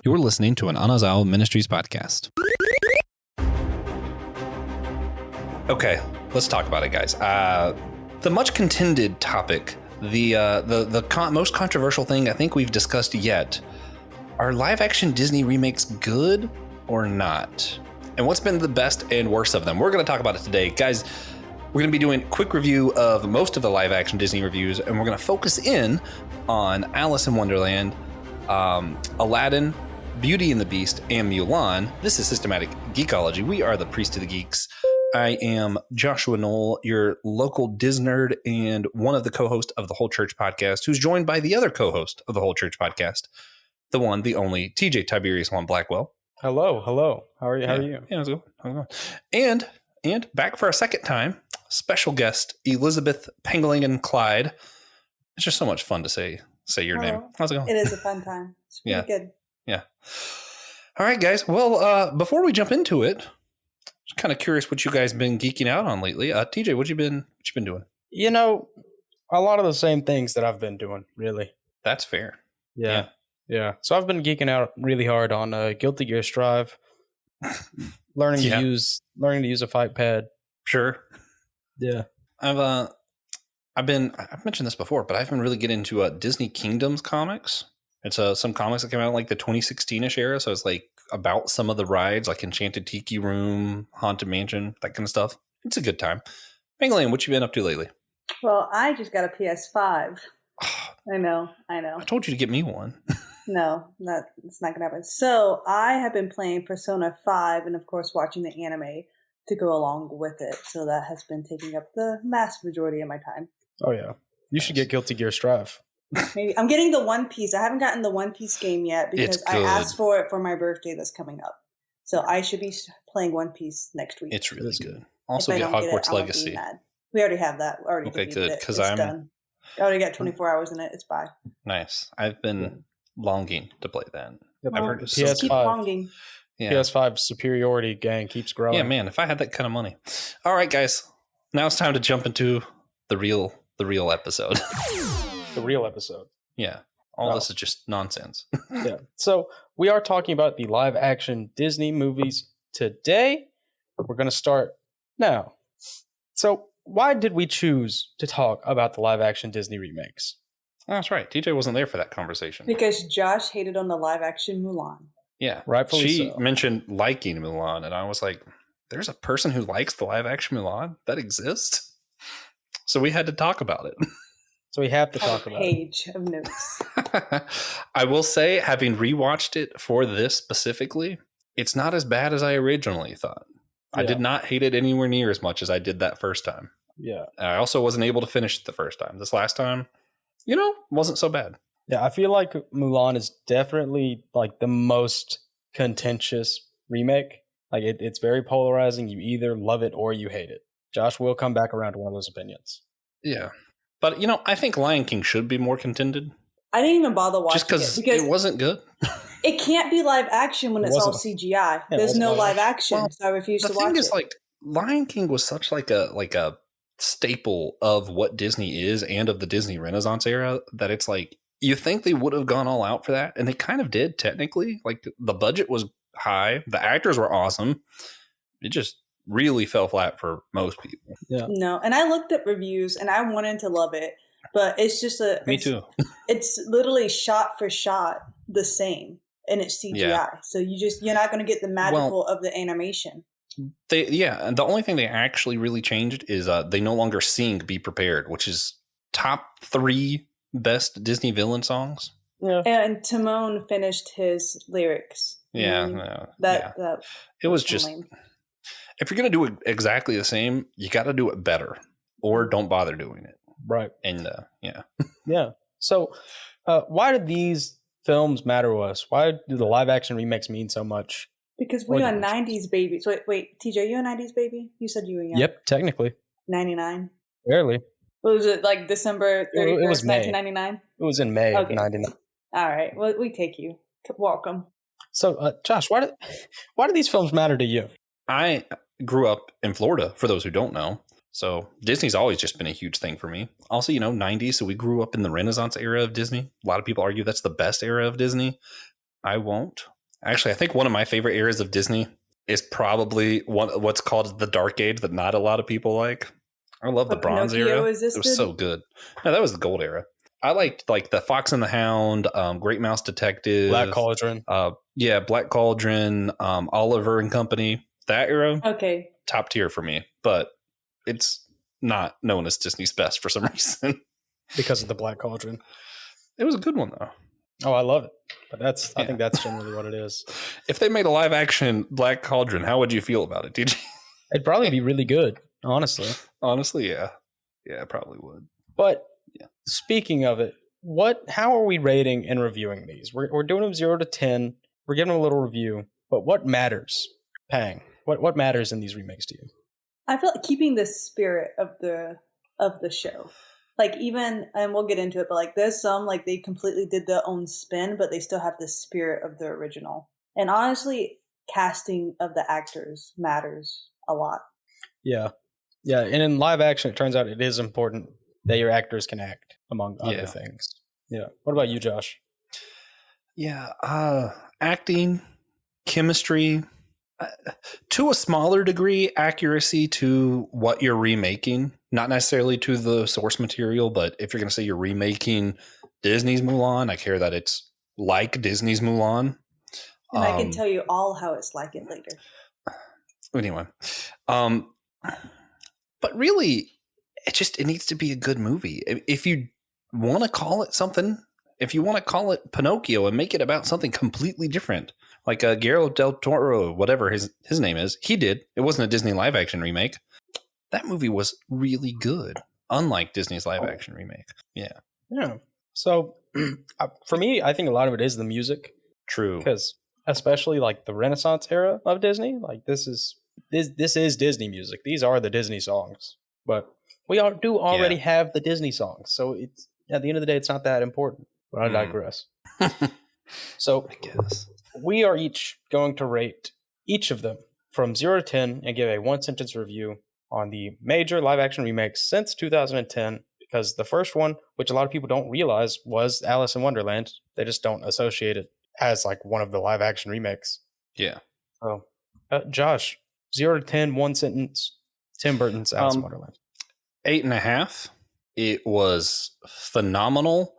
You're listening to an Anazao Ministries podcast. Okay, let's talk about it, guys. The much contended topic, the most controversial thing I think we've discussed yet, are live-action Disney remakes good or not? And what's been the best and worst of them? We're going to talk about it today. Guys, we're going to be doing a quick review of most of the live-action Disney reviews, and we're going to focus in on Alice in Wonderland, Aladdin, Beauty and the Beast, and Mulan. This is Systematic Geekology. We are the Priest of the Geeks. I am Joshua Knoll, your local Disnerd and one of the co-hosts of the Whole Church podcast, who's joined by the other co-host of the Whole Church podcast, the one, the only, TJ Tiberius Juan Blackwell. Hello. How are you? Yeah, how's it going? And back for a second time, special guest Elizabeth Pengelingan Clyde. It's just so much fun to say your name. How's it going? It is a fun time. It's pretty good. Yeah. All right, guys. Well, before we jump into it, just kind of curious what you guys been geeking out on lately. TJ, what you been doing? You know, a lot of the same things that I've been doing, really. That's fair. Yeah. So I've been geeking out really hard on Guilty Gear Strive, learning to use a fight pad. Sure. Yeah. I've mentioned this before, but I've been really getting into Disney Kingdoms comics. It's some comics that came out in like the 2016-ish era. So it's like about some of the rides, like Enchanted Tiki Room, Haunted Mansion, that kind of stuff. It's a good time. Penguin, what you been up to lately? Well, I just got a PS5. I know. I told you to get me one. No, it's not going to happen. So I have been playing Persona 5 and, of course, watching the anime to go along with it. So that has been taking up the vast majority of my time. Oh, yeah. You should get Guilty Gear Strive. Maybe. I'm getting the One Piece. I haven't gotten the One Piece game yet because I asked for it for my birthday that's coming up. So I should be playing One Piece next week. It's really good. Also get Hogwarts Legacy. We already have that. Okay, good. Because done. I already got 24 hours in it. It's bye. Nice. I've been longing to play that. I've heard PS5. Keep longing. Yeah. PS5 superiority gang keeps growing. Yeah, man. If I had that kind of money. All right, guys. Now it's time to jump into the real episode. The real episode. Yeah. All this is just nonsense. Yeah. So we are talking about the live action Disney movies today. We're going to start now. So why did we choose to talk about the live action Disney remakes? Oh, that's right. TJ wasn't there for that conversation. Because Josh hated on the live action Mulan. Yeah. Rightfully She so. mentioned liking Mulan, and I was like, there's a person who likes the live action Mulan? That exists? So we had to talk about it. So we have to talk about it. Page of notes. I will say, having rewatched it for this specifically, it's not as bad as I originally thought. Yeah. I did not hate it anywhere near as much as I did that first time. Yeah. And I also wasn't able to finish it the first time. This last time, wasn't so bad. Yeah, I feel like Mulan is definitely like the most contentious remake. Like it's very polarizing. You either love it or you hate it. Josh will come back around to one of those opinions. Yeah. But, I think Lion King should be more contended. I didn't even bother watching just because it wasn't good. It can't be live action when it's all CGI. Yeah, there's no live action, so I refuse to watch it. The thing is, like, Lion King was such like a staple of what Disney is and of the Disney Renaissance era that it's like, you think they would have gone all out for that, and they kind of did, technically. Like, the budget was high. The actors were awesome. It just really fell flat for most people. Yeah. No, and I looked at reviews, and I wanted to love it, but it's just Me too. It's literally shot for shot the same, and it's CGI. Yeah. So you're not going to get the magical of the animation. And the only thing they actually really changed is they no longer sing "Be Prepared," which is top 3 best Disney villain songs. Yeah. And Timon finished his lyrics. Yeah. That it was just lame. If you're going to do it exactly the same, you got to do it better, or don't bother doing it. Right. And yeah. So why do these films matter to us? Why do the live action remakes mean so much? Because we are 90s babies. Wait, TJ, you a 90s baby? You said you were young. Yep, technically. 99? Barely. What was it, like December 31st, it was May. 1999? It was in May of 99. All right. Well, we take you. Welcome. So, Josh, why do these films matter to you? I grew up in Florida, for those who don't know. So Disney's always just been a huge thing for me. Also, 90s. So we grew up in the Renaissance era of Disney. A lot of people argue that's the best era of Disney. I won't. Actually, I think one of my favorite eras of Disney is probably what's called the Dark Age that not a lot of people like. I love the But Bronze Pinocchio era. existed? It was so good. No, that was the Gold era. I liked like the Fox and the Hound, Great Mouse Detective, Black Cauldron. Black Cauldron, Oliver and Company. That era, Okay. top tier for me. But it's not known as Disney's best for some reason. Because of the Black Cauldron. It was a good one though. Oh, I love it. But I Yeah. think that's generally what it is. If they made a live action Black Cauldron, how would you feel about it, DJ? It'd probably be really good, honestly. Honestly, yeah. Yeah, it probably would. But Yeah. speaking of it, how are we rating and reviewing these? We're doing them 0 to 10. We're giving them a little review. But what matters, Pang? What matters in these remakes to you? I feel like keeping the spirit of the show. Like even, and we'll get into it, but like there's some like they completely did their own spin, but they still have the spirit of the original. And honestly, casting of the actors matters a lot. Yeah. Yeah. And in live action, it turns out it is important that your actors can act, among other things. Yeah. What about you, Josh? Yeah. Acting, chemistry, to a smaller degree, accuracy to what you're remaking, not necessarily to the source material, but if you're going to say you're remaking Disney's Mulan, I care that it's like Disney's Mulan. And I can tell you all how it's like it later. Anyway, but really, it needs to be a good movie. If you want to call it something, if you want to call it Pinocchio and make it about something completely different, like Guillermo del Toro, whatever his name is, he did. It wasn't a Disney live action remake. That movie was really good, unlike Disney's live action remake. Yeah. Yeah. So for me, I think a lot of it is the music. True. Because especially like the Renaissance era of Disney, like this is Disney music. These are the Disney songs. But we do already have the Disney songs. So it's at the end of the day, it's not that important. But I digress. So I guess we are each going to rate each of them from 0 to 10 and give a one-sentence review on the major live-action remakes since 2010, because the first one, which a lot of people don't realize, was Alice in Wonderland. They just don't associate it as like one of the live-action remakes. Yeah. So, Josh, 0 to 10, one sentence, Tim Burton's Alice in Wonderland. 8.5. It was phenomenal.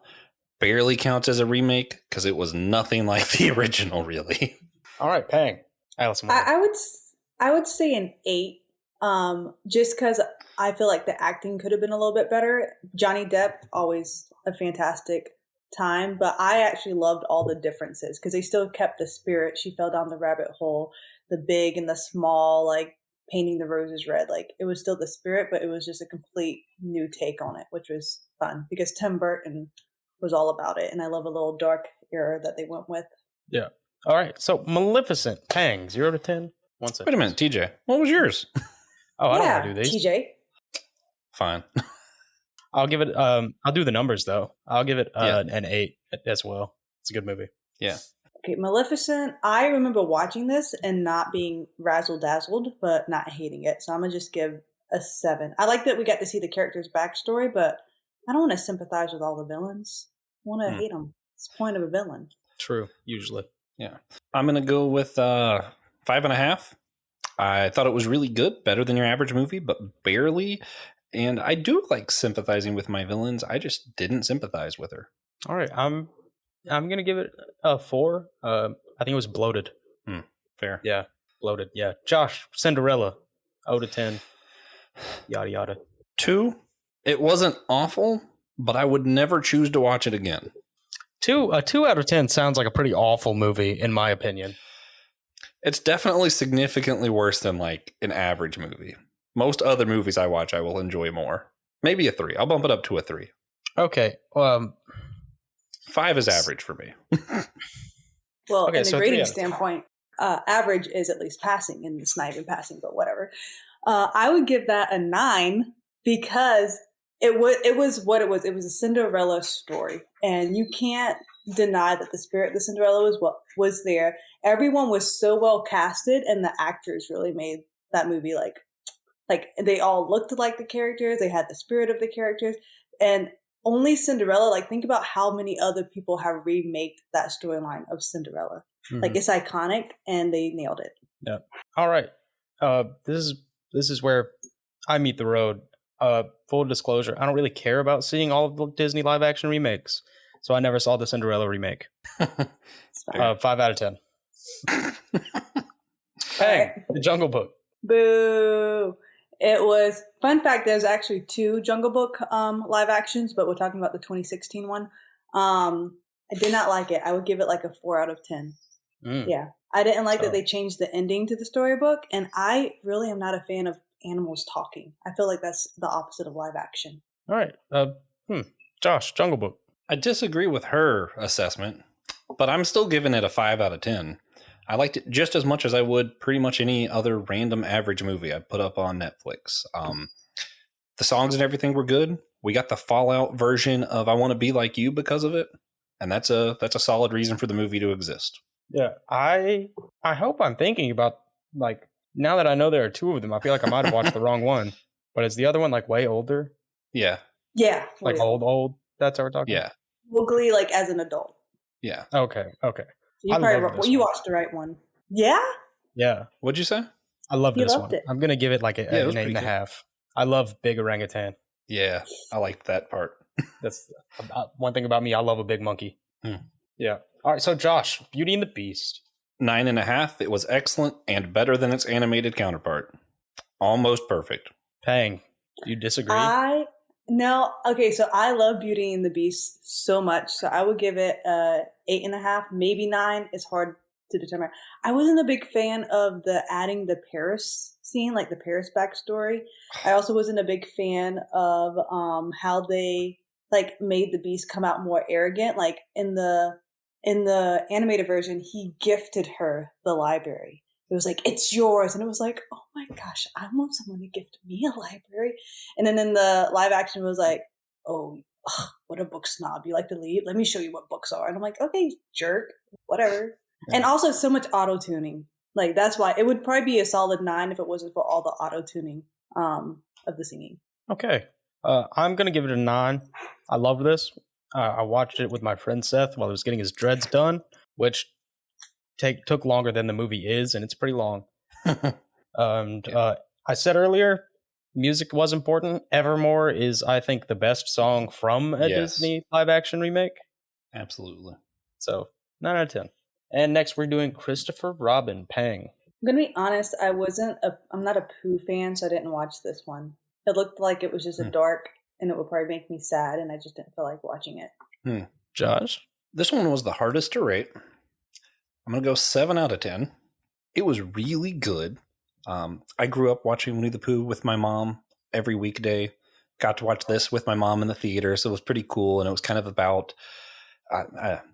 Barely counts as a remake because it was nothing like the original, really. All right, Pang. Alice in Wonderland. I would say an 8, just because I feel like the acting could have been a little bit better. Johnny Depp, always a fantastic time, but I actually loved all the differences because they still kept the spirit. She fell down the rabbit hole, the big and the small, like painting the roses red. Like it was still the spirit, but it was just a complete new take on it, which was fun because Tim Burton was all about it, and I love a little dark era that they went with. Yeah. All right. So Maleficent, Pang, 0 to 10. One sentence. Wait a minute, TJ. What was yours? Oh, I don't want to do these. TJ. Fine. I'll give it. I'll do the numbers though. I'll give it an 8 as well. It's a good movie. Yeah. Okay, Maleficent. I remember watching this and not being razzle dazzled, but not hating it. So I'm gonna just give a 7. I like that we got to see the character's backstory, but I don't want to sympathize with all the villains. I want to hate them. It's the point of a villain. True. Usually. Yeah. I'm gonna go with 5.5. I thought it was really good, better than your average movie, but barely. And I do like sympathizing with my villains. I just didn't sympathize with her. All right, I'm gonna give it a 4. I think it was bloated. Fair. Yeah, bloated. Yeah, Josh, Cinderella, 0 to 10. Yada yada. 2. It wasn't awful, but I would never choose to watch it again. 2 out of 10 sounds like a pretty awful movie, in my opinion. It's definitely significantly worse than like an average movie. Most other movies I watch, I will enjoy more. Maybe a 3. I'll bump it up to a 3. Okay. 5 is average for me. Well, Okay, in so a 3 grading out of 10. standpoint, average is at least passing, and it's not even passing, but whatever. I would give that a 9 because it was what it was. It was a Cinderella story, and you can't deny that the spirit of the Cinderella was there. Everyone was so well casted, and the actors really made that movie like they all looked like the characters. They had the spirit of the characters, and only Cinderella. Like, think about how many other people have remade that storyline of Cinderella. Like, it's iconic, and they nailed it. Yeah. All right. This is where I meet the road. Full disclosure, I don't really care about seeing all of the Disney live action remakes, so I never saw the Cinderella remake. 5 out of 10. Hey, The Jungle Book. Boo. It was, fun fact, there's actually 2 Jungle Book live actions, but we're talking about the 2016 one. I did not like it. I would give it like a 4 out of 10. Yeah. I didn't like that they changed the ending to the storybook, and I really am not a fan of animals talking. I feel like that's the opposite of live action. All right. Josh, Jungle Book. I disagree with her assessment, but I'm still giving it a 5 out of 10. I liked it just as much as I would pretty much any other random average movie I put up on Netflix. The songs and everything were good. We got the Fallout version of I Want to Be Like You because of it, and that's a solid reason for the movie to exist. Yeah, I hope I'm thinking about, like, now that I know there are 2 of them, I feel like I might have watched the wrong one. But is the other one like way older? Yeah. Yeah. Like old? That's what we're talking about? Yeah. Mowgli, like, as an adult. Yeah. Okay. You watched the right one. Yeah? Yeah. What'd you say? I love this one. It. I'm going to give it like an 8.5. I love Big Orangutan. Yeah, I liked that part. That's one thing about me. I love a big monkey. Yeah. All right, so Josh, Beauty and the Beast. 9.5. It was excellent and better than its animated counterpart. Almost perfect. Pang, you disagree? No. Okay, so I love Beauty and the Beast so much, so I would give it 8.5, maybe 9. It's hard to determine. I wasn't a big fan of adding the Paris scene, like the Paris backstory. I also wasn't a big fan of how they like made the Beast come out more arrogant. Like in the animated version, he gifted her the library. It was like, it's yours. And it was like, oh my gosh, I want someone to gift me a library. And then in the live action, it was like, oh, what a book snob. You like to leave? Let me show you what books are. And I'm like, okay, jerk, whatever. Yeah. And also so much auto-tuning. Like, that's why it would probably be a solid 9 if it wasn't for all the auto-tuning of the singing. Okay. I'm going to give it a 9. I love this. I watched it with my friend Seth while he was getting his dreads done, which took longer than the movie is, and it's pretty long. I said earlier, music was important. Evermore is, I think, the best song from a Disney live-action remake. Absolutely. So, 9 out of 10. And next, we're doing Christopher Robin, Pang. I'm going to be honest, I'm not a Pooh fan, so I didn't watch this one. It looked like it was just a dark, and it would probably make me sad, and I just didn't feel like watching it. Josh? This one was the hardest to rate. I'm going to go 7 out of 10. It was really good. I grew up watching Winnie the Pooh with my mom every weekday. Got to watch this with my mom in the theater, so it was pretty cool, and it was kind of about...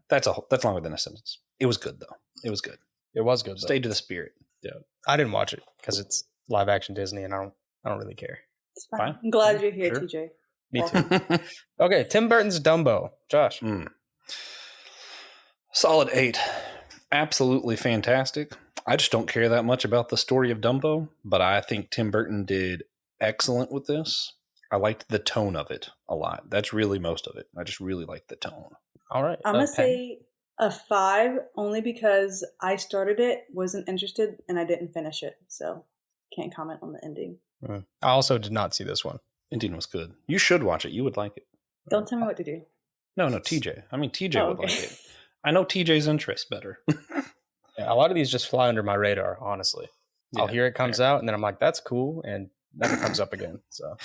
that's longer than a sentence. It was good, though. It was good. It was good, though. Stayed to the spirit. Yeah. I didn't watch it because it's live action Disney, and I don't really care. It's fine. I'm glad you're here, TJ. Me too. Okay, Tim Burton's Dumbo. Josh. Solid 8. Absolutely fantastic. I just don't care that much about the story of Dumbo, but I think Tim Burton did excellent with this. I liked the tone of it a lot. That's really most of it. I just really liked the tone. All right. I'm going to say a 5 only because I started it, wasn't interested, and I didn't finish it. So can't comment on the ending. I also did not see this one. Ending was good. You should watch it. You would like it. Don't tell me what to do. No, TJ. I mean, TJ would like it. I know TJ's interest better. Yeah, a lot of these just fly under my radar, honestly. Yeah, I'll hear it comes out, and then I'm like, that's cool, and never comes up again. So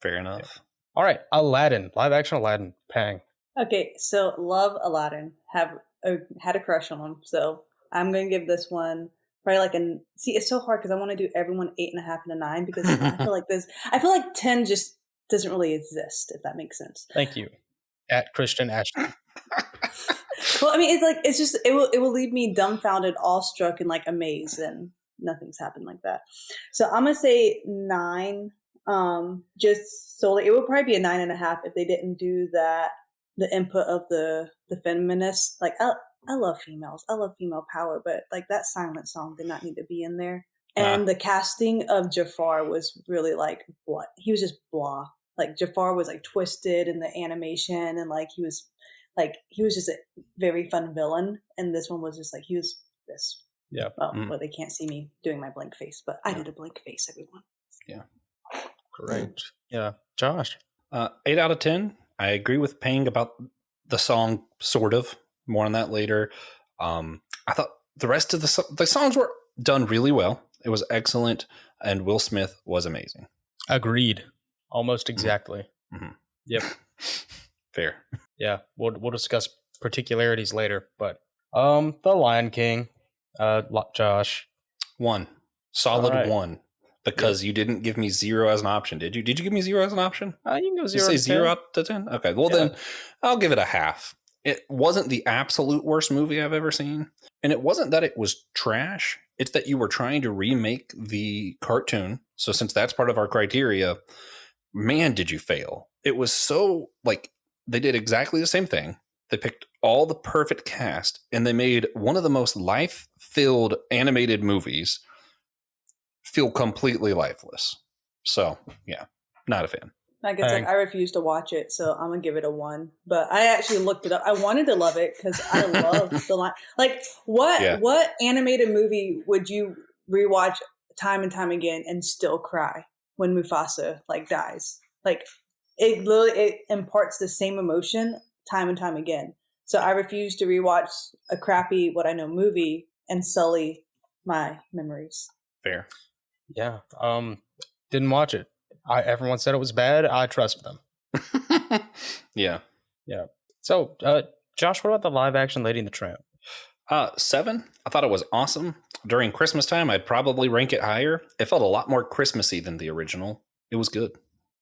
fair enough. Yeah. All right, Aladdin. Live action Aladdin. Pang. Okay, so love Aladdin. Had a crush on him, so I'm going to give this one probably like it's so hard because I want to do everyone 8.5 and a 9 because I feel like 10 just doesn't really exist, if that makes sense. Thank you. At Christian Ashton. Well, I mean, it will leave me dumbfounded, awestruck, and like amazed, and nothing's happened like that. So I'm gonna say 9. Just solely, it would probably be a 9.5 if they didn't do that. The input of the feminists, like I love females, I love female power, but like that silent song did not need to be in there. And the casting of Jafar was really like what he was just blah. like Jafar was like twisted in the animation, and like he was just a very fun villain, and this one was just like he was this. Yeah. Well, they can't see me doing my blank face, but I did a blank face, everyone. Yeah. Great. Yeah. Josh. 8 out of 10. I agree with Pang about the song, sort of. More on that later. I thought the rest of the songs were done really well. It was excellent, and Will Smith was amazing. Agreed. Almost exactly. Mm-hmm. Yep. Fair. Yeah. We'll discuss particularities later, but The Lion King. Josh. 1. Solid right. 1. Because you didn't give me 0 as an option, did you? Did you give me 0 as an option? You can go 0 you say to 0 10. out to 10? Okay, well then I'll give it a half. It wasn't the absolute worst movie I've ever seen. And it wasn't that it was trash. It's that you were trying to remake the cartoon. So since that's part of our criteria, man, did you fail. It was so, like, they did exactly the same thing. They picked all the perfect cast, and they made one of the most life-filled animated movies feel completely lifeless. So, yeah, not a fan. Like I said, I refuse to watch it, so I'm gonna give it a 1. But I actually looked it up. I wanted to love it because I love the line. Like, what animated movie would you rewatch time and time again and still cry when Mufasa like dies? Like, it imparts the same emotion time and time again. So I refuse to rewatch a crappy What I Know movie and sully my memories. Fair. Yeah. Didn't watch it. Everyone said it was bad. I trust them. Yeah. Yeah. So, Josh, what about the live action Lady and the Tramp? 7. I thought it was awesome. During Christmas time, I'd probably rank it higher. It felt a lot more Christmassy than the original. It was good.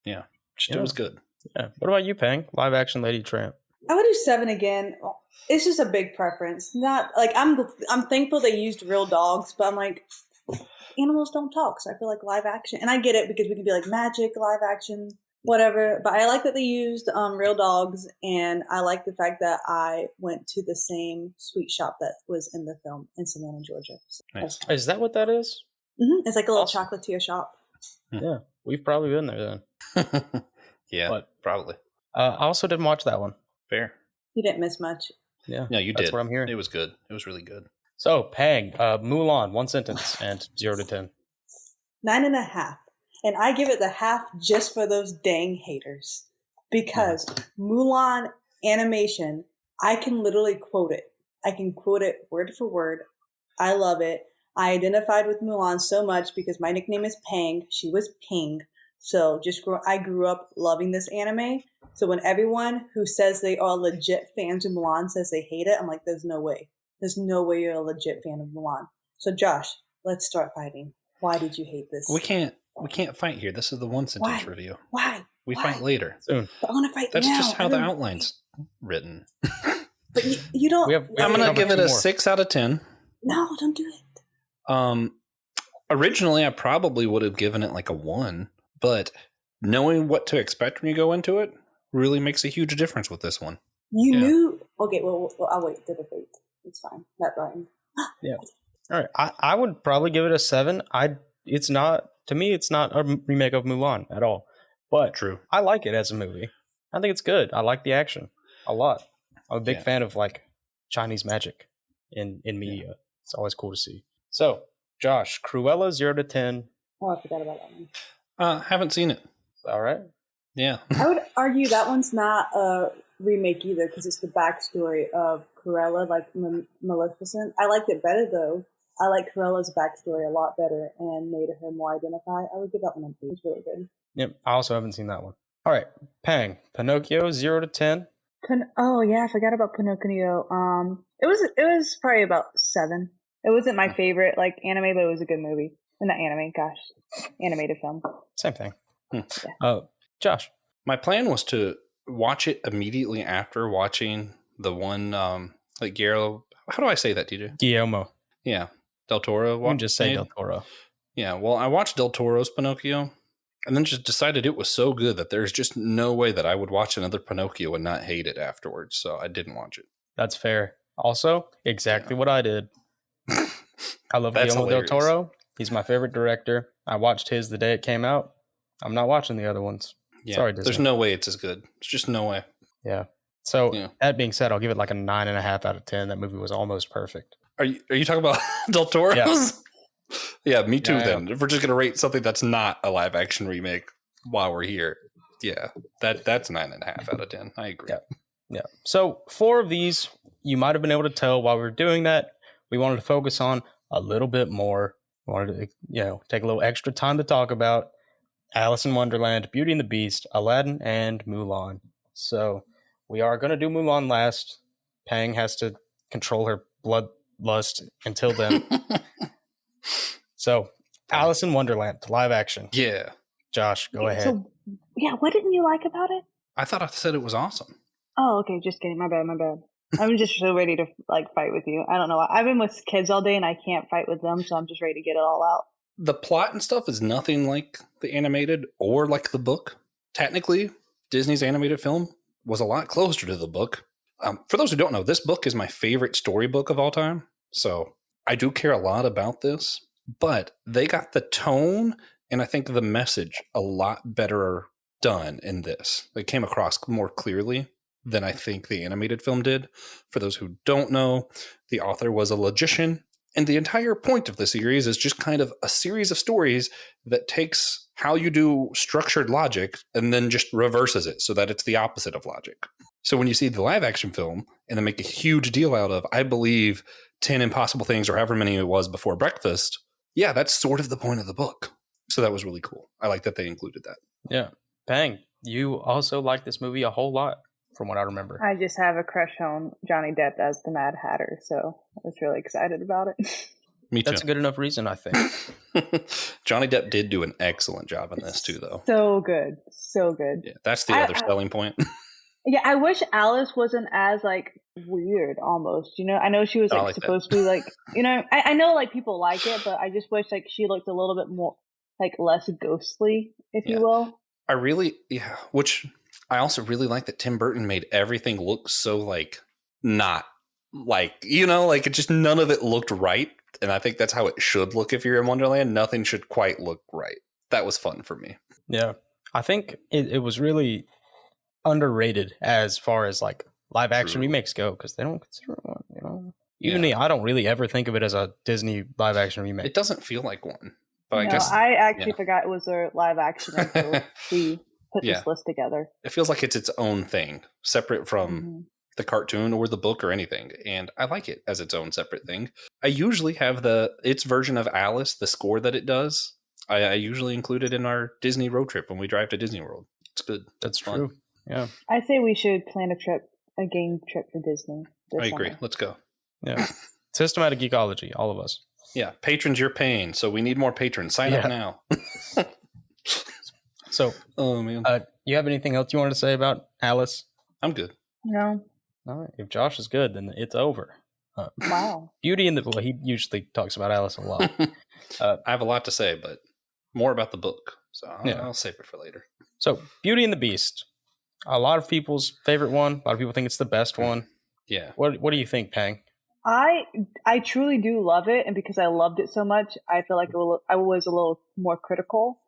Yeah. It was good. Yeah. What about you, Pang? Live action Lady Tramp. I would do 7 again. It's just a big preference. Not like I'm thankful they used real dogs, but I'm like, animals don't talk, so I feel like live action. And I get it because we can be like magic, live action, whatever. But I like that they used real dogs, and I like the fact that I went to the same sweet shop that was in the film in Savannah, Georgia. So Nice. Is that what that is? Mm-hmm. It's like a little chocolatier shop. Yeah, we've probably been there then. Yeah, probably. I also didn't watch that one. Fair. You didn't miss much. Yeah, no, you did. That's what I'm hearing. It was good. It was really good. So, Pang, Mulan, 1 sentence, and 0 to 10. 9.5. And I give it the half just for those dang haters. Because Mulan animation, I can literally quote it. I can quote it word for word. I love it. I identified with Mulan so much because my nickname is Pang. She was Ping. So I grew up loving this anime. So when everyone who says they are legit fans of Mulan says they hate it, I'm like, there's no way. There's no way you're a legit fan of Mulan. So Josh, let's start fighting. Why did you hate this? We can't fight here. This is the 1 sentence review. Why? We fight later. Soon. But I want to fight That's now. just how the outline's written. But you don't. I'm going to give it a 6 out of 10. No, don't do it. Originally, I probably would have given it like a 1, but knowing what to expect when you go into it really makes a huge difference with this one. You knew. Okay, well, I'll wait to debate. It's fine. That rhymed. Yeah. All right. I would probably give it a 7. It's not a remake of Mulan at all. But true. I like it as a movie. I think it's good. I like the action a lot. I'm a big fan of like Chinese magic in media. Yeah. It's always cool to see. So, Josh, Cruella 0 to 10. Oh, I forgot about that one. Haven't seen it. All right. Yeah. I would argue that one's not a remake either because it's the backstory of Cruella, like Maleficent. I liked it better though. I like Cruella's backstory a lot better and made her more identify. I would give that one a B. It's really good. Yep. I also haven't seen that one. All right. Pang. Pinocchio 0 to 10. Oh yeah, I forgot about Pinocchio. It was probably about 7. It wasn't my favorite like anime, but it was a good movie. Not anime, gosh, animated film. Same thing. Yeah. Josh. My plan was to watch it immediately after watching the one like Guillermo. How do I say that, DJ? Guillermo. Yeah, Del Toro. You can just say Del Toro. Yeah, well, I watched Del Toro's Pinocchio, and then just decided it was so good that there's just no way that I would watch another Pinocchio and not hate it afterwards. So I didn't watch it. That's fair. Also, exactly what I did. I love Guillermo del Toro. He's my favorite director. I watched his the day it came out. I'm not watching the other ones. Yeah. Sorry, Disney. There's no way it's as good. It's just no way. Yeah. So Yeah. that being said, I'll give it like a 9.5 out of 10. That movie was almost perfect. Are you talking about Del Toro's? Yeah. Yeah, me too. Yeah. Then if we're just gonna rate something that's not a live action remake while we're here, yeah, that's 9.5 out of 10. I agree. Yeah. Yeah. So 4 of these, you might have been able to tell while we were doing that, we wanted to focus on a little bit more. We wanted to, take a little extra time to talk about Alice in Wonderland, Beauty and the Beast, Aladdin, and Mulan. So we are going to do Mulan last. Pang has to control her bloodlust until then. So Alice in Wonderland, live action. Yeah. Josh, go ahead. So, what didn't you like about it? I thought I said it was awesome. Oh, okay, just kidding. My bad. I'm just so ready to fight with you. I don't know. I've been with kids all day and I can't fight with them, so I'm just ready to get it all out. The plot and stuff is nothing like the animated or like the book. Technically, Disney's animated film was a lot closer to the book. For those who don't know, this book is my favorite storybook of all time. So I do care a lot about this, but they got the tone and I think the message a lot better done in this. It came across more clearly than I think the animated film did. For those who don't know, the author was a logician. And the entire point of the series is just kind of a series of stories that takes how you do structured logic and then just reverses it so that it's the opposite of logic. So when you see the live action film and then make a huge deal out of, I believe, 10 impossible things or however many it was before breakfast, yeah, that's sort of the point of the book. So that was really cool. I like that they included that. Yeah. Pang, you also like this movie a whole lot from what I remember. I just have a crush on Johnny Depp as the Mad Hatter, so I was really excited about it. Me too. That's a good enough reason, I think. Johnny Depp did do an excellent job in this too, though. So good. So good. Yeah, that's the other selling point. Yeah, I wish Alice wasn't as weird almost. I know she was supposed to be I know people like it, but I just wish she looked a little bit more less ghostly, if you will. Which I also really like that Tim Burton made everything look so not it just none of it looked right. And I think that's how it should look if you're in Wonderland. Nothing should quite look right. That was fun for me. Yeah. I think it was really underrated as far as live action remakes go, because they don't consider one, Even me, I don't really ever think of it as a Disney live action remake. It doesn't feel like one. But I actually forgot it was a live action until we put this list together. It feels like it's its own thing, separate from the cartoon or the book or anything. And I like it as its own separate thing. I usually have its version of Alice, the score that it does. I usually include it in our Disney road trip when we drive to Disney World. It's good. That's fun. True. Yeah. I say we should plan a game trip for Disney. I agree. Let's go. Yeah. Systematic Geekology, all of us. Yeah. Patrons, you're paying, so we need more patrons. Sign up now. So, oh man, you have anything else you wanted to say about Alice? I'm good. No. All right. If Josh is good, then it's over. Wow. Beauty and the he usually talks about Alice a lot. I have a lot to say, but more about the book, so I'll save it for later. So, Beauty and the Beast, a lot of people's favorite one. A lot of people think it's the best one. Yeah. What do you think, Pang? I truly do love it, and because I loved it so much, I feel like I was a little more critical.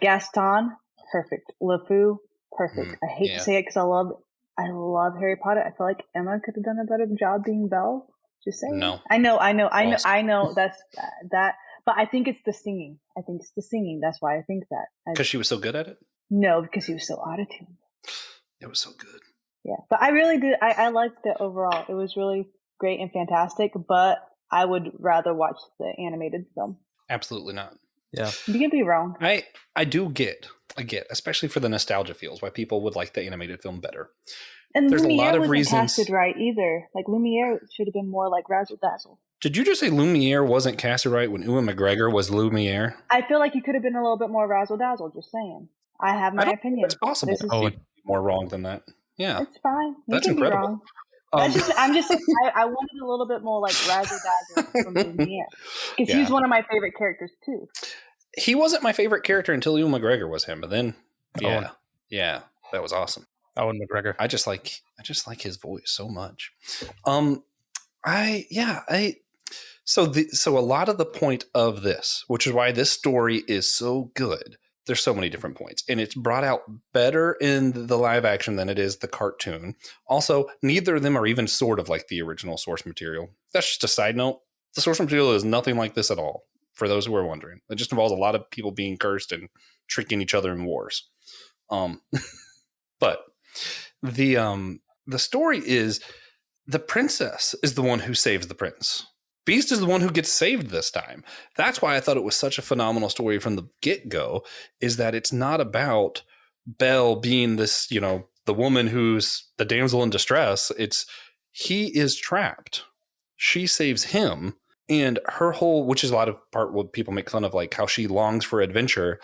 Gaston, perfect. LeFou, perfect. I hate to say it because I love Harry Potter. I feel like Emma could have done a better job being Belle. Just saying. No. I know. That's that. But I think it's the singing. That's why I think that. Because she was so good at it? No, because she was so out of tune. It was so good. Yeah, but I really did. I liked it overall. It was really great and fantastic, but I would rather watch the animated film. Absolutely not. Yeah. You can be wrong. I get, especially for the nostalgia feels, why people would like the animated film better. And there's Lumiere a lot of wasn't reasons. casted right either. Lumiere should have been more razzle dazzle. Did you just say Lumiere wasn't casted right when Ewan McGregor was Lumiere? I feel like he could have been a little bit more razzle dazzle. Just saying. I have my opinion. It's possible. To be more wrong than that. Yeah, it's fine. That's incredible. I wanted a little bit more razzle dazzle from Lumiere because he's one of my favorite characters too. He wasn't my favorite character until Ewan McGregor was him, but then that was awesome. Owen McGregor. I just like his voice so much. So a lot of the point of this, which is why this story is so good, there's so many different points, and it's brought out better in the live action than it is the cartoon. Also, neither of them are even sort of like the original source material. That's just a side note. The source material is nothing like this at all, for those who are wondering. It just involves a lot of people being cursed and tricking each other in wars. But the story is the princess is the one who saves the prince. Beast is the one who gets saved this time. That's why I thought it was such a phenomenal story from the get-go, is that it's not about Belle being this, you know, the woman who's the damsel in distress. It's he is trapped. She saves him, and her whole, which is a lot of part what people make fun of, like how she longs for adventure,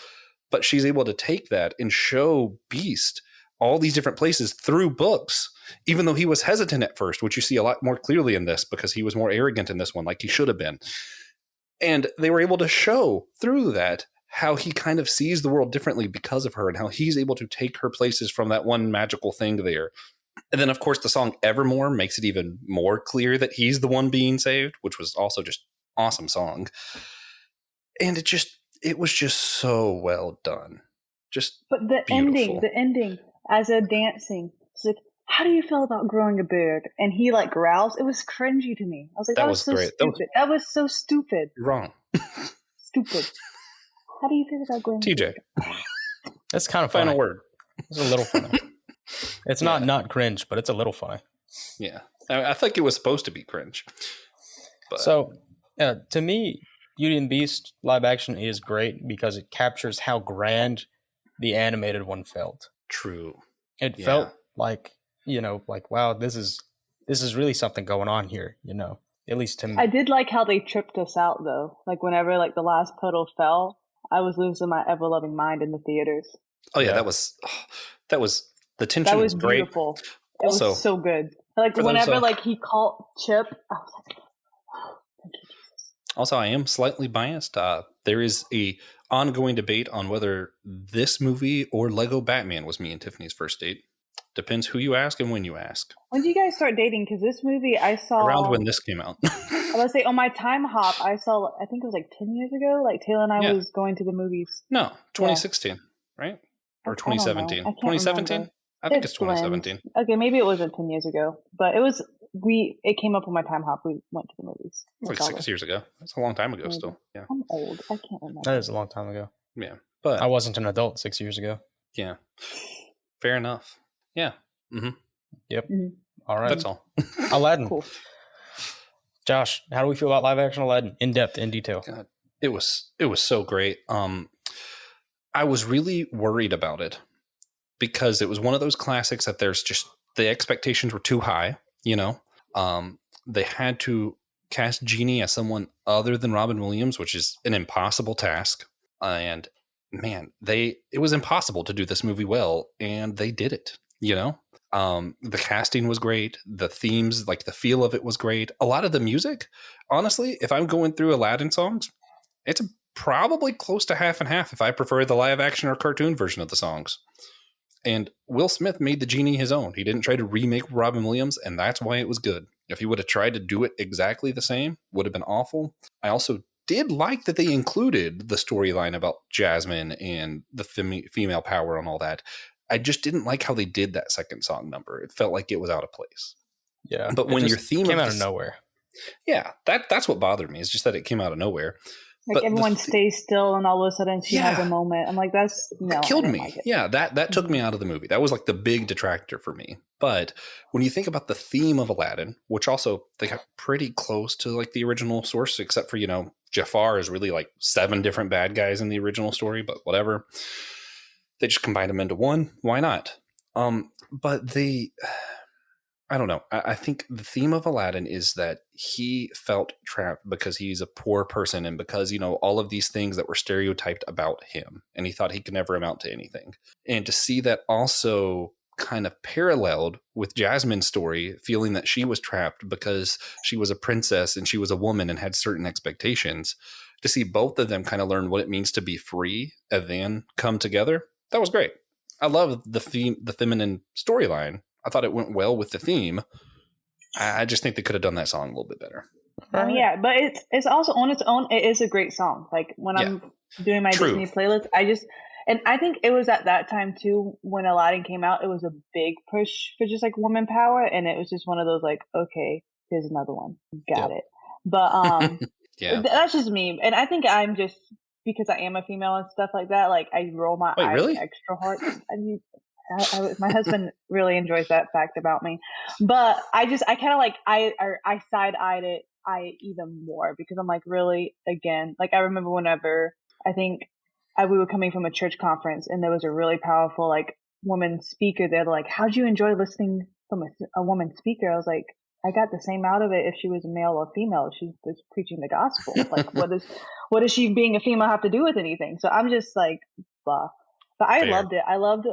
but she's able to take that and show Beast all these different places through books, even though he was hesitant at first, which you see a lot more clearly in this because he was more arrogant in this one, like he should have been. And they were able to show through that how he kind of sees the world differently because of her, and how he's able to take her places from that one magical thing there. And then, of course, the song Evermore makes it even more clear that he's the one being saved, which was also just awesome song. And it was just so well done. Just But the ending, as a dancing, it's like, how do you feel about growing a beard? And he like growls. It was cringy to me. I was like, that was so great. Stupid. That was so stupid. You're wrong. Stupid. How do you feel about growing TJ. a beard? That's kind of funny. Final word. It's a little funny. It's not cringe, but it's a little funny. Yeah. I think it was supposed to be cringe. But. So, to me, Beauty and the Beast live action is great because it captures how grand the animated one felt. True. It felt like, you know, like, wow, this is really something going on here, you know, at least to me. I did like how they tripped us out, though. Like, whenever, like, the last petal fell, I was losing my ever-loving mind in the theaters. Oh, yeah, that was the tension that was great. Beautiful. It also, was so good. Like, whenever, like, he called Chip, I was like, oh, thank you, Jesus. Also, I am slightly biased. There is a ongoing debate on whether this movie or Lego Batman was me and Tiffany's first date. Depends who you ask and when you ask. When did you guys start dating? Because this movie I saw around when this came out. I was say on my time hop, I saw. I think it was like 10 years ago. Like Taylor and I was going to the movies. No, 2016, right? Or 2017? 2017. I think it's 2017. Okay, maybe it wasn't 10 years ago, but it was. It came up on my time hop. We went to the movies. It was like 6 years ago. That's a long time ago. Still, yeah. I'm old. I can't remember. That is a long time ago. Yeah, but I wasn't an adult 6 years ago. Yeah, fair enough. Yeah. Mm-hmm. Yep. Mm-hmm. All right. That's all. Aladdin. Cool. Josh, how do we feel about live action Aladdin? In depth, in detail. God, it was so great. I was really worried about it because it was one of those classics that there's just the expectations were too high. You know, they had to cast Genie as someone other than Robin Williams, which is an impossible task. And man, it was impossible to do this movie well, and they did it. You know, the casting was great. The themes, like the feel of it was great. A lot of the music, honestly, if I'm going through Aladdin songs, it's probably close to half and half if I prefer the live action or cartoon version of the songs. And Will Smith made the Genie his own. He didn't try to remake Robin Williams, and that's why it was good. If he would have tried to do it exactly the same, would have been awful. I also did like that they included the storyline about Jasmine and the female power and all that. I just didn't like how they did that second song number. It felt like it was out of place. Yeah. But when your theme came out of nowhere. Yeah, that's what bothered me. Is just that it came out of nowhere. Like but everyone stays still, and all of a sudden she has a moment. I'm like, that killed me. Like yeah, that took me out of the movie. That was like the big detractor for me. But when you think about the theme of Aladdin, which also they got pretty close to like the original source, except for Jafar is really like 7 different bad guys in the original story, but whatever. They just combined them into one. Why not? But I don't know. I think the theme of Aladdin is that he felt trapped because he's a poor person and because, all of these things that were stereotyped about him, and he thought he could never amount to anything. And to see that also kind of paralleled with Jasmine's story, feeling that she was trapped because she was a princess and she was a woman and had certain expectations, to see both of them kind of learn what it means to be free and then come together. That was great. I love the feminine storyline. I thought it went well with the theme. I just think they could have done that song a little bit better. Yeah, but it's also on its own. It is a great song. Like when I'm doing my Disney playlist, And I think it was at that time too, when Aladdin came out, it was a big push for just like woman power, and it was just one of those like, okay, here's another one, got it. But Yeah. that's just me, and I think I'm just because I am a female and stuff like that. Like I roll my Wait, eyes really? extra hard. I mean, my husband really enjoys that fact about me, but I kind of like I side-eyed it even more because I'm like, really, again, like I remember whenever I think we were coming from a church conference and there was a really powerful like woman speaker there. They're like, how'd you enjoy listening from a woman speaker? I was like, I got the same out of it if she was a male or female. She was preaching the gospel. Like, what does she being a female have to do with anything? So I'm just like, blah. But I loved it. I loved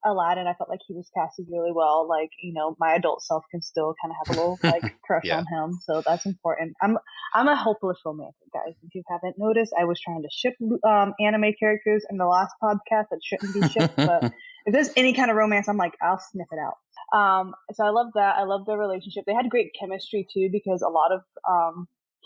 Aladdin. I felt like he was casted really well. Like, you know, my adult self can still kind of have a little like crush on him. So that's important. I'm a hopeless romantic, guys. If you haven't noticed, I was trying to ship anime characters in the last podcast that shouldn't be shipped. But if there's any kind of romance, I'm like, I'll sniff it out. So I love that. I love their relationship. They had great chemistry too, because a lot of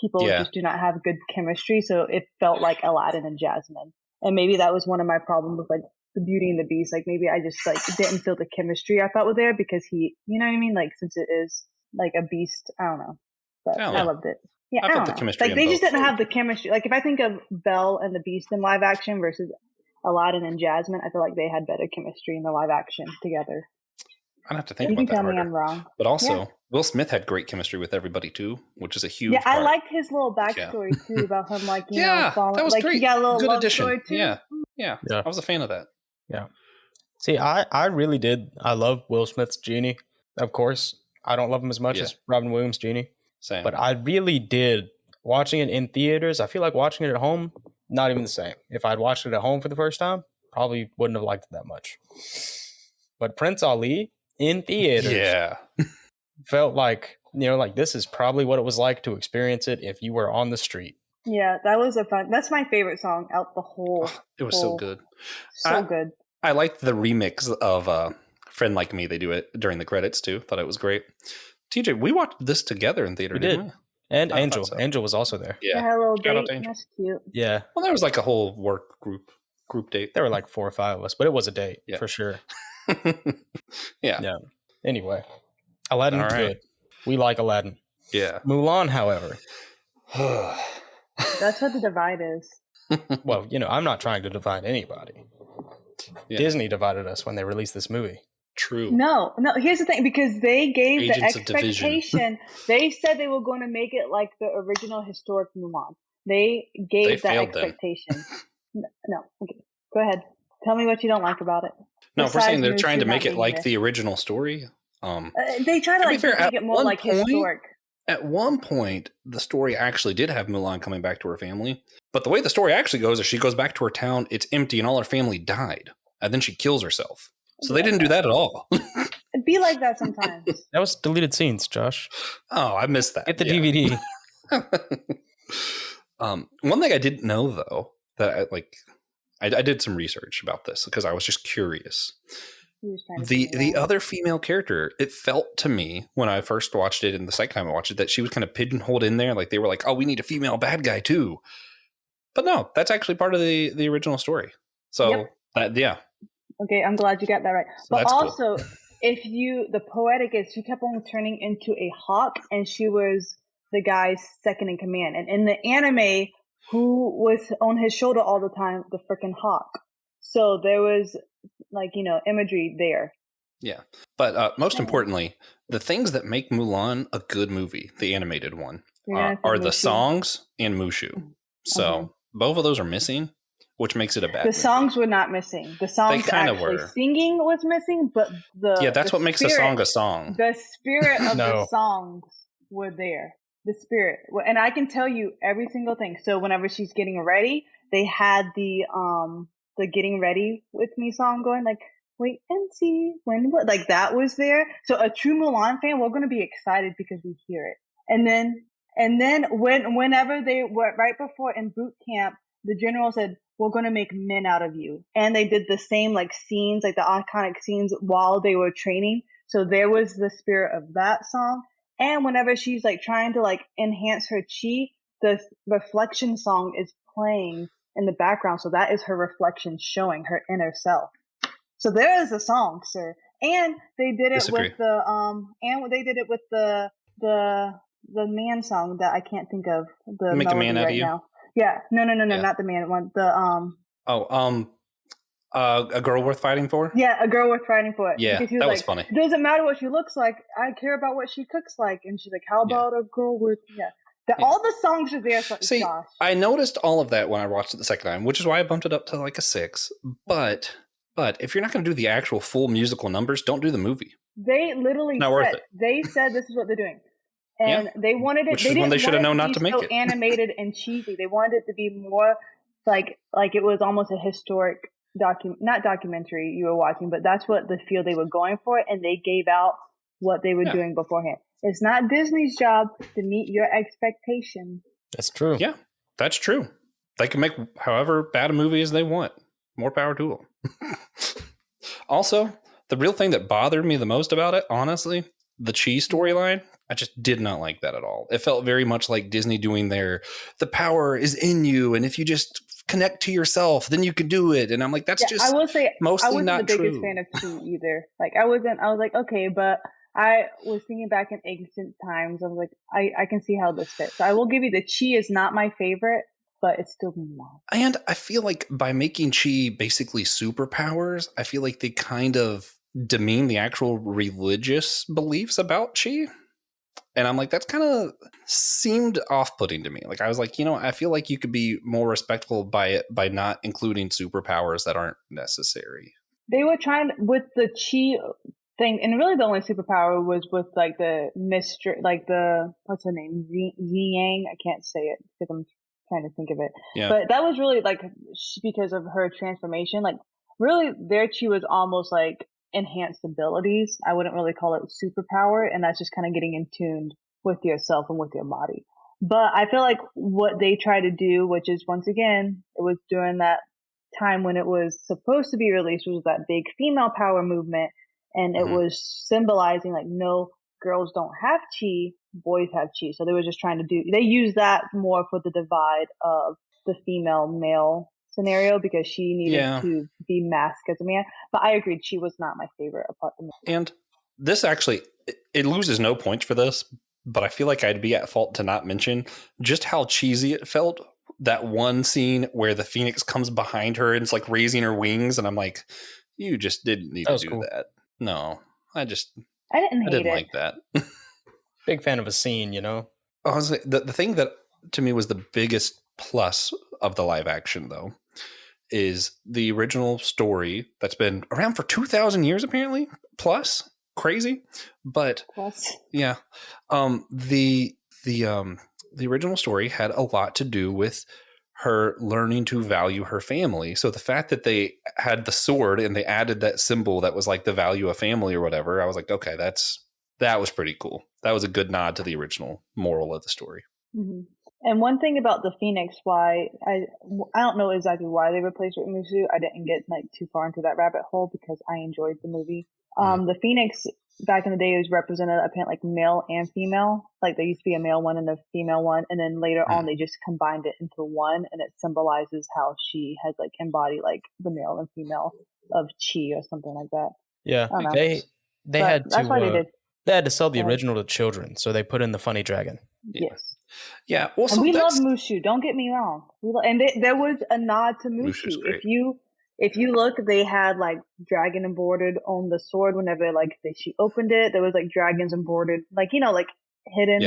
people just do not have good chemistry. So it felt like Aladdin and Jasmine. And maybe that was one of my problems with like the Beauty and the Beast. Like maybe I just like didn't feel the chemistry I thought was there because he, you know what I mean? Like since it is like a beast, I don't know. But I loved it. Yeah, I felt the chemistry. Like they just didn't have the chemistry. Like if I think of Belle and the Beast in live action versus Aladdin and Jasmine, I feel like they had better chemistry in the live action together. I'd have to think about that. You can tell me I'm wrong. But also, Will Smith had great chemistry with everybody too, which is a huge part. I liked his little backstory too about him, like you know, falling. That was like great. He got a little good love addition. story too. Yeah. I was a fan of that. Yeah. See, I really did. I love Will Smith's Genie. Of course, I don't love him as much as Robin Williams' Genie. Same. But I really did. Watching it in theaters, I feel like watching it at home, not even the same. If I'd watched it at home for the first time, probably wouldn't have liked it that much. But Prince Ali in theaters felt like, you know, like this is probably what it was like to experience it if you were on the street. Yeah, that was that's my favorite song out the whole. It was so good. So good. I liked the remix of Friend Like Me. They do it during the credits too. Thought it was great. TJ, we watched this together in theater, didn't we? And Angel. So. Angel was also there. Yeah. Hello, date. That's cute. Yeah. Well, there was like a whole work group date. There were like 4 or 5 of us, but it was a date for sure. Yeah. Anyway, Aladdin is good. We like Aladdin. Yeah. Mulan, however. That's what the divide is. Well, you know, I'm not trying to divide anybody. Yeah. Disney divided us when they released this movie. True. No. Here's the thing, because they gave Agents the expectation. They said they were going to make it like the original historic Mulan. They gave that expectation. No. Okay. Go ahead. Tell me what you don't like about it. No, if we're saying they're trying to make it like the original story. They try to like make it more like historic. At one point, the story actually did have Mulan coming back to her family. But the way the story actually goes is she goes back to her town, it's empty, and all her family died. And then she kills herself. So they didn't do that at all. It'd be like that sometimes. That was deleted scenes, Josh. Oh, I missed that. Get the DVD. One thing I didn't know, though, that I did some research about this because I was just curious. The other female character, it felt to me when I first watched it and the second time I watched it that she was kind of pigeonholed in there. Like they were like, oh, we need a female bad guy too. But no, that's actually part of the original story. So Okay, I'm glad you got that right. So but also, cool. The poetic is she kept on turning into a hawk, and she was the guy's second in command. And in the anime, who was on his shoulder all the time? The freaking hawk. So there was imagery there. Yeah. But most importantly, the things that make Mulan a good movie, the animated one, are the songs and Mushu. So both of those are missing, which makes it a bad movie. Songs were not missing. The songs actually singing was missing, but that's what makes a song a song. The spirit of the songs were there. The spirit. And I can tell you every single thing. So whenever she's getting ready, they had the Getting Ready With Me song going, like, wait and see when, like that was there. So a true Mulan fan, we're going to be excited because we hear it. And then whenever they were right before in boot camp, the general said, we're going to make men out of you. And they did the same like scenes, like the iconic scenes while they were training. So there was the spirit of that song. And whenever she's like trying to like enhance her chi, the reflection song is playing in the background. So that is her reflection showing her inner self. So there is a song, sir. And they did it with the man song that I can't think of the Make a melody Man Out of right You? now. Yeah. No, Yeah. not the man one. A Girl Worth Fighting For? Yeah, A Girl Worth Fighting For. Yeah, because she that was was like, funny. It doesn't matter what she looks like. I care about what she cooks like. And she's like, how about a girl with all the songs are there. So, See, gosh. I noticed all of that when I watched it the second time, which is why I bumped it up to like a 6. But if you're not going to do the actual full musical numbers, don't do the movie. They literally not worth it. They said this is what they're doing. And they wanted it. Which they is when they should have known not to make so it. animated and cheesy. They wanted it to be more like it was almost a historic not documentary you were watching, but that's what the feel they were going for, and they gave out what they were doing beforehand. It's not Disney's job to meet your expectations. That's true. Yeah, that's true. They can make however bad a movie as they want. More power to them. Also, the real thing that bothered me the most about it, honestly, the Chi storyline, I just did not like that at all. It felt very much like Disney doing the power is in you, and if you just connect to yourself, then you can do it. And I'm like, that's just I will say, mostly I wasn't not the biggest true. fan of Chi either. I was like, okay, but I was thinking back in ancient times. I was like, I can see how this fits. So I will give you the Chi is not my favorite, but it's still not. And I feel like by making Chi basically superpowers, I feel like they kind of demean the actual religious beliefs about Chi. And I'm like, that's kind of seemed off-putting to me. Like, I was like, I feel like you could be more respectful by not including superpowers that aren't necessary. They were trying with the Chi thing, and really the only superpower was with the mystery, what's her name, Yang. I can't say it because I'm trying to think of it. Yeah. But that was really because of her transformation. Really, their Chi was almost enhanced abilities. I wouldn't really call it superpower, and that's just kind of getting in tune with yourself and with your body. But I feel like what they try to do, which is once again, it was during that time when it was supposed to be released, was that big female power movement, and it was symbolizing no, girls don't have Chi, boys have Chi. So they were just trying to they use that more for the divide of the female male scenario because she needed to be masked as a man. But I agreed, she was not my favorite apart from that. And this actually, it loses no points for this, but I feel like I'd be at fault to not mention just how cheesy it felt. That one scene where the Phoenix comes behind her and it's raising her wings, and I'm like, you just didn't need to do that. No, I didn't like that. Big fan of a scene, Honestly, the thing that to me was the biggest plus of the live action, though, is the original story that's been around for 2,000 years, apparently, plus. Crazy. But yeah, the original story had a lot to do with her learning to value her family. So the fact that they had the sword and they added that symbol that was the value of family or whatever, I was like, okay, that was pretty cool. That was a good nod to the original moral of the story. Mm-hmm. And one thing about the Phoenix, why I don't know exactly why they replaced it with Mushu. I didn't get too far into that rabbit hole because I enjoyed the movie. The Phoenix back in the day was represented apparently male and female. There used to be a male one and a female one, and then later on they just combined it into one, and it symbolizes how she has embodied the male and female of Chi or something like that. Yeah, they had to. That's why they did. They had to sell the original to children, so they put in the funny dragon. Yes. Yeah. Well, and we love Mushu. Don't get me wrong. There was a nod to Mushu. If you look, they had dragon embroidered on the sword. Whenever she opened it, there was dragons embroidered, hidden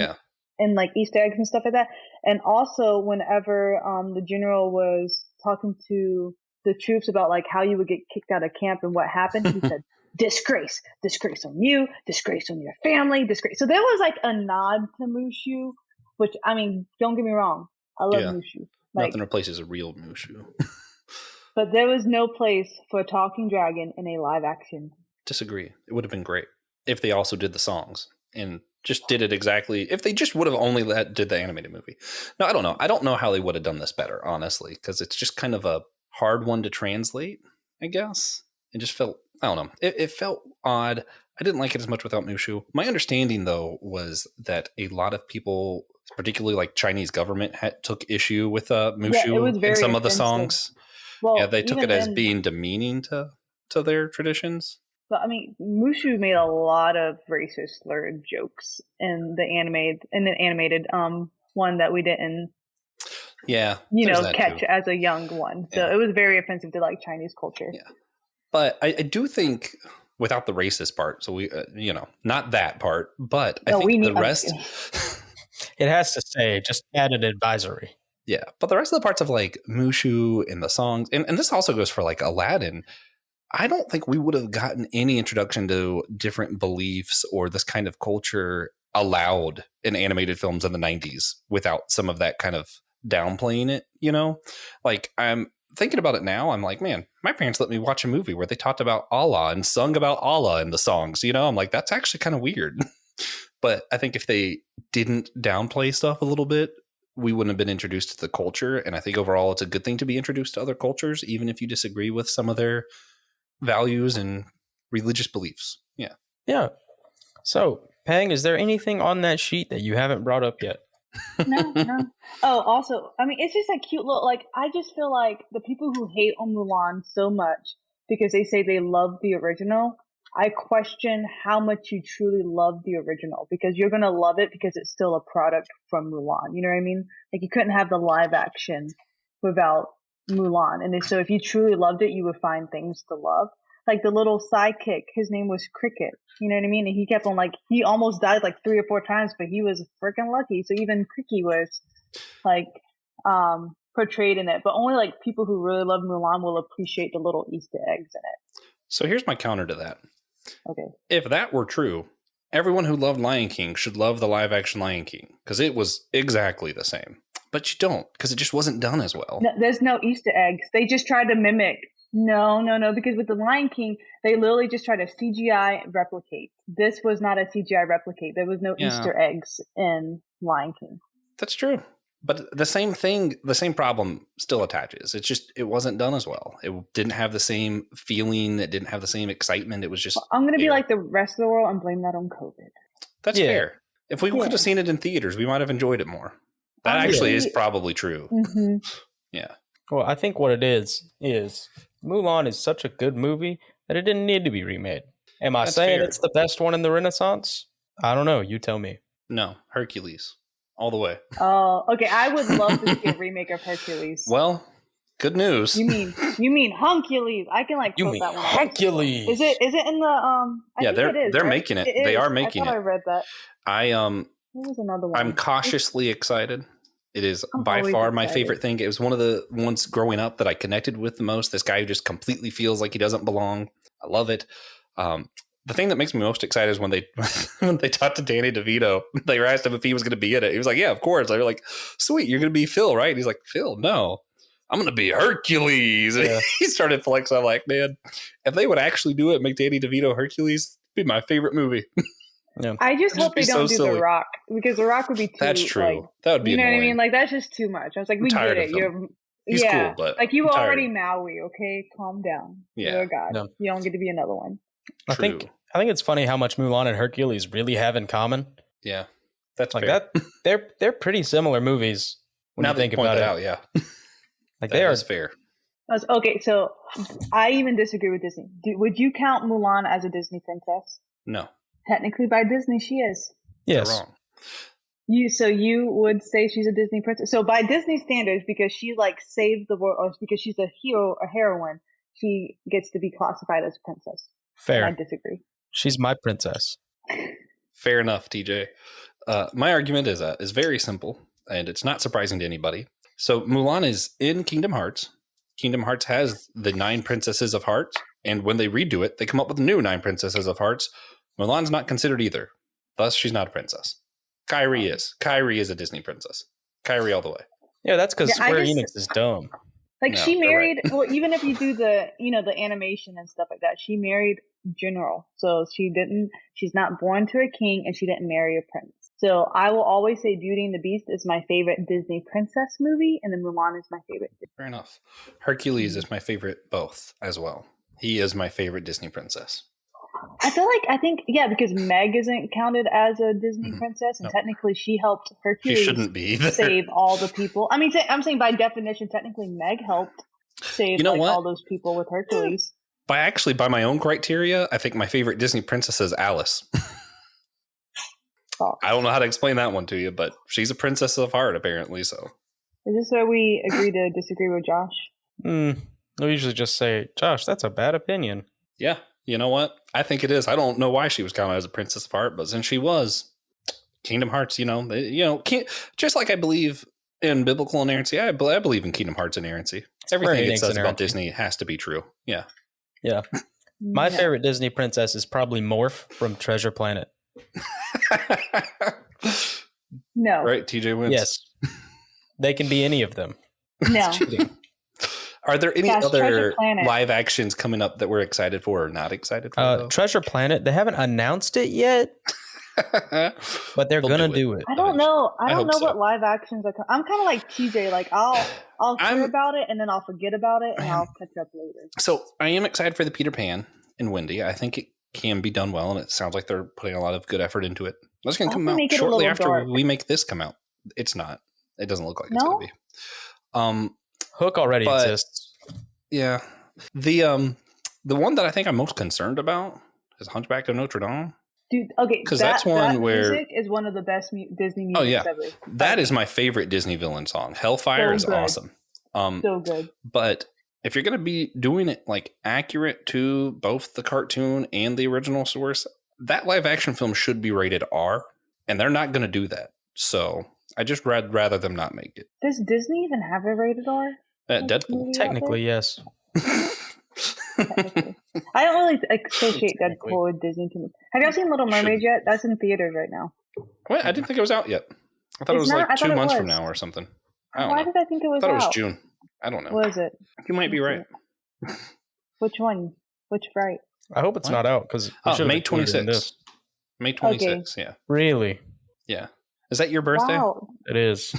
in Easter eggs and stuff like that. And also, whenever the general was talking to the troops about how you would get kicked out of camp and what happened, he said, "Disgrace, disgrace on you, disgrace on your family, disgrace." So there was a nod to Mushu. Which, don't get me wrong, I love Mushu. Nothing replaces a real Mushu. But there was no place for a talking dragon in a live action. Disagree. It would have been great if they also did the songs and just did it exactly. If they just would have only did the animated movie. No, I don't know. I don't know how they would have done this better, honestly, because it's just kind of a hard one to translate, I guess. It just felt, I don't know. It felt odd. I didn't like it as much without Mushu. My understanding, though, was that a lot of people particularly like Chinese government took issue with Yeah, it was Mushu in very some of the offensive. songs. Well, Yeah, they took even it as then, being demeaning to their traditions. but I mean, Mushu made a lot of racist slurred jokes in the animated one that we didn't Yeah, there's that catch too. as a young one. So Yeah. it was very offensive to like Chinese culture. Yeah. But I do think without the racist part, so we, not that part, but I think the rest. It has to say, just add an advisory. Yeah, but the rest of the parts of like Mushu and the songs, and this also goes for like Aladdin, I don't think we would have gotten any introduction to different beliefs or this kind of culture allowed in animated films in the 90s without some of that kind of downplaying it, Like, I'm thinking about it now, I'm like, man, my parents let me watch a movie where they talked about Allah and sung about Allah in the songs, I'm like, that's actually kind of weird. But I think if they didn't downplay stuff a little bit, we wouldn't have been introduced to the culture. And I think overall it's a good thing to be introduced to other cultures, even if you disagree with some of their values and religious beliefs. Yeah. Yeah. So, Pang, is there anything on that sheet that you haven't brought up yet? No. Oh, also, I mean, it's just a cute little, like, I just feel like the people who hate on Mulan so much because they say they love the original, I question how much you truly love the original, because you're going to love it because it's still a product from Mulan. You know what I mean? Like, you couldn't have the live action without Mulan. And so if you truly loved it, you would find things to love. Like the little sidekick, his name was Cricket. You know what I mean? And he kept on he almost died like 3 or 4 times, but he was freaking lucky. So even Cricket was portrayed in it. But only like people who really love Mulan will appreciate the little Easter eggs in it. So here's my counter to that. Okay. If that were true, everyone who loved Lion King should love the live action Lion King, because it was exactly the same. But you don't, because it just wasn't done as well. No, there's no Easter eggs. They just tried to mimic. No, because with the Lion King, they literally just tried to CGI replicate. This was not a CGI replicate. There was no Easter eggs in Lion King. That's true. But the same thing, the same problem still attaches. It's just, it wasn't done as well. It didn't have the same feeling. It didn't have the same excitement. It was just... I'm going to be like the rest of the world and blame that on COVID. That's fair. If we could have seen it in theaters, we might have enjoyed it more. That actually is probably true. Mm-hmm. Yeah. Well, I think what it is Mulan is such a good movie that it didn't need to be remade. Am I saying it's the best one in the Renaissance? I don't know. You tell me. No, Hercules. All the way. Oh, okay. I would love to see a remake of Hercules. Well, good news. You mean Huncules? I can you mean that one. Huncules. Is it in the yeah, they're making it. They are making it. I read that. There was another one. I'm cautiously excited. It is by far my favorite thing. It was one of the ones growing up that I connected with the most. This guy who just completely feels like he doesn't belong. I love it. The thing that makes me most excited is when they talked to Danny DeVito. They asked him if he was going to be in it. He was like, "Yeah, of course." They were like, "Sweet, you're going to be Phil, right?" And he's like, "Phil, no, I'm going to be Hercules." Yeah. He started flexing. I'm like, man, if they would actually do it, make Danny DeVito Hercules, it'd be my favorite movie. Yeah. I just hope they don't do The Rock, because The Rock would be too. That's true. That would be. You know annoying. what I mean? Like, that's just too much. I was like, we get it. He's cool, but like, you already Maui. Okay, calm down. Yeah. You're a god. No. You don't get to be another one. I think it's funny how much Mulan and Hercules really have in common. Yeah, that's like fair. that. They're pretty similar movies when now you think about it. Out, yeah, like they are fair. Okay, so I even disagree with Disney. Would you count Mulan as a Disney princess? No. Technically, by Disney, she is. Yes. You're wrong. You would say she's a Disney princess. So by Disney standards, because she saved the world, or because she's a hero or heroine, she gets to be classified as a princess. Fair. And I disagree. She's my princess. Fair enough, TJ. My argument is very simple, and it's not surprising to anybody. So Mulan is in Kingdom Hearts. Kingdom Hearts has the 9 Princesses of Hearts, and when they redo it, they come up with new 9 Princesses of Hearts. Mulan's not considered either. Thus, she's not a princess. Kairi is. Kairi is a Disney princess. Kairi all the way. Yeah, that's because Square Enix is dumb. Like, she married, well, even if you do the animation and stuff like that, she married General. So she's not born to a king, and she didn't marry a prince. So I will always say Beauty and the Beast is my favorite Disney princess movie, and then Mulan is my favorite. Fair enough. Hercules is my favorite both as well. He is my favorite Disney princess. I think because Meg isn't counted as a Disney princess, and technically she helped Hercules. She shouldn't be either. Save all the people. I mean, I'm saying by definition, technically Meg helped save all those people with Hercules. By my own criteria, I think my favorite Disney princess is Alice. I don't know how to explain that one to you, but she's a princess of heart, apparently. So, is this where we agree to disagree with Josh? I usually just say, Josh, that's a bad opinion. Yeah, you know what? I think it is. I don't know why she was counted as a princess of heart, but since she was, Kingdom Hearts, just like I believe in biblical inerrancy, I believe in Kingdom Hearts inerrancy. Everything it says about Disney has to be true. Yeah. Yeah. My favorite Disney princess is probably Morph from Treasure Planet. No. Right, TJ wins. Yes. They can be any of them. No. Are there any other live actions coming up that we're excited for or not excited for? Treasure Planet, they haven't announced it yet, but they're going to do it. I don't know. I don't know what live actions are coming. I'm kind of like TJ. Like I'll hear about it and then I'll forget about it and I'll catch up later. So I am excited for the Peter Pan and Wendy. I think it can be done well, and it sounds like they're putting a lot of good effort into it. That's going to come out shortly after we make this come out. It's not. It doesn't look like it's going to be. Hook already exists. Yeah. The one that I think I'm most concerned about is Hunchback of Notre Dame. Dude, okay, because that's one where music is one of the best Disney music ever. That is my favorite Disney villain song. Hellfire is awesome. So good. But if you're going to be doing it like accurate to both the cartoon and the original source, that live action film should be rated R, and they're not going to do that. So I just rather them not make it. Does Disney even have a rated R? Deadpool. Technically, yes. Technically. I don't really associate Deadpool with Disney too much. Have y'all seen Little Mermaid yet? That's in theaters right now. What? I didn't think it was out yet. I thought it was like 2 months from now or something. Why did I think it was out? I thought it was June. I don't know. Was it? You might be right. Which one? Which right? I hope it's not out because May 26th. May 26th, yeah. Really? Yeah. Is that your birthday? Wow. It is.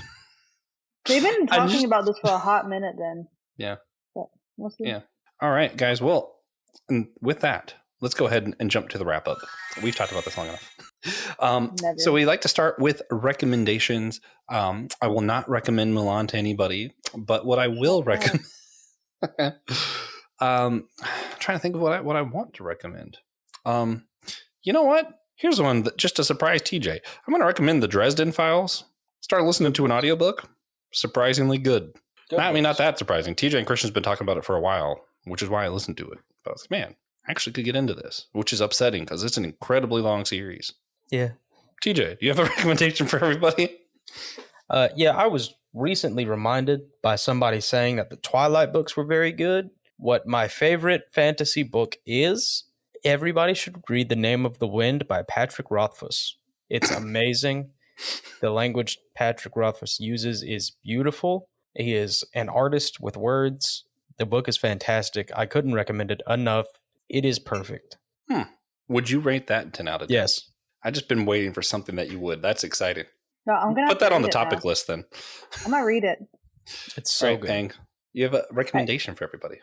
They've been talking about this for a hot minute then. Yeah. But we'll see. Yeah. All right, guys. Well, and with that, let's go ahead and jump to the wrap up. We've talked about this long enough. So we like to start with recommendations. I will not recommend Mulan to anybody, but what I will recommend, I'm trying to think of what I want to recommend. You know what? Here's one that just to surprise TJ. I'm going to recommend the Dresden Files. Started listening to an audiobook. Surprisingly good. Not that surprising. TJ and Christian's been talking about it for a while, which is why I listened to it. But I was like, man, I actually could get into this, which is upsetting because it's an incredibly long series. Yeah. TJ, do you have a recommendation for everybody? Yeah, I was recently reminded by somebody saying that the Twilight books were very good. What my favorite fantasy book is, everybody should read The Name of the Wind by Patrick Rothfuss. It's amazing. The language Patrick Rothfuss uses is beautiful. He is an artist with words. The book is fantastic. I couldn't recommend it enough. It is perfect. Would you rate that 10 out of 10? Yes. I've just been waiting for something that you would. That's exciting. No, I'm gonna put that on the topic list then. I'm gonna read it. It's so good. Pang, you have a recommendation for everybody.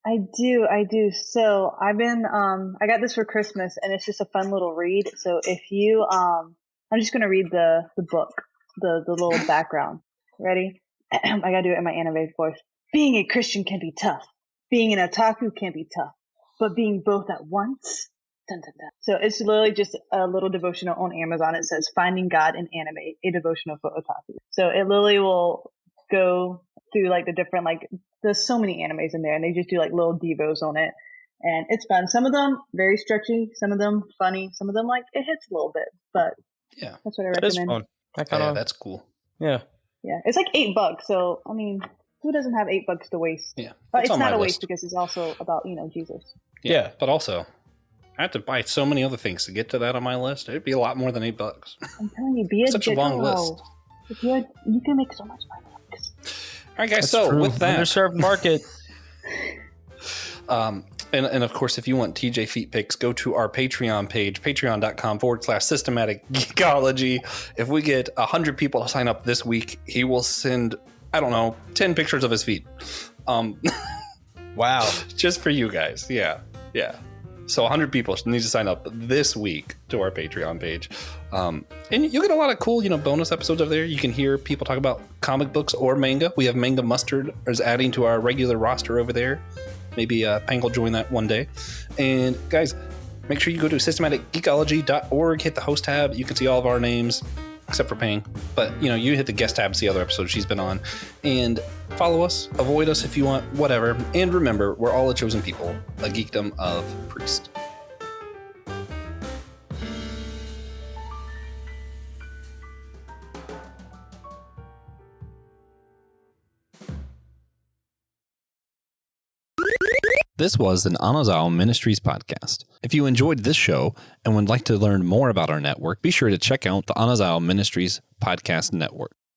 I do. So I've been I got this for Christmas and it's just a fun little read. So if you I'm just gonna read the book, the little background. Ready? I gotta do it in my anime voice. Being a Christian can be tough. Being an otaku can be tough. But being both at once, dun, dun, dun. So it's literally just a little devotional on Amazon. It says Finding God in Anime, a devotional for otaku. So it literally will go through like the different, like there's so many animes in there and they just do like little devos on it. And it's fun. Some of them very stretchy, some of them funny, some of them like it hits a little bit, but yeah, that's what I recommend. That is fun. That's cool. Yeah. Yeah. It's like $8. So, I mean, who doesn't have $8 to waste? Yeah. But it's not a waste because it's also about, Jesus. Yeah. But also, I have to buy so many other things to get to that on my list. It'd be a lot more than $8. I'm telling you, be a such a long list. If you can make so much money. All right, guys. That's so true. with that, underserved market. And of course, if you want TJ Feet Pics, go to our Patreon page, patreon.com/systematic geekology. If we get 100 people to sign up this week, he will send, 10 pictures of his feet. Wow. Just for you guys. Yeah. So 100 people need to sign up this week to our Patreon page. And you get a lot of cool, bonus episodes over there. You can hear people talk about comic books or manga. We have Manga Mustard is adding to our regular roster over there. Maybe Pang will join that one day. And guys, make sure you go to systematicgeekology.org, hit the host tab. You can see all of our names, except for Pang. But, you hit the guest tab to see other episodes she's been on. And follow us, avoid us if you want, whatever. And remember, we're all a chosen people, a geekdom of priest. This was an Anazao Ministries podcast. If you enjoyed this show and would like to learn more about our network, be sure to check out the Anazao Ministries podcast network.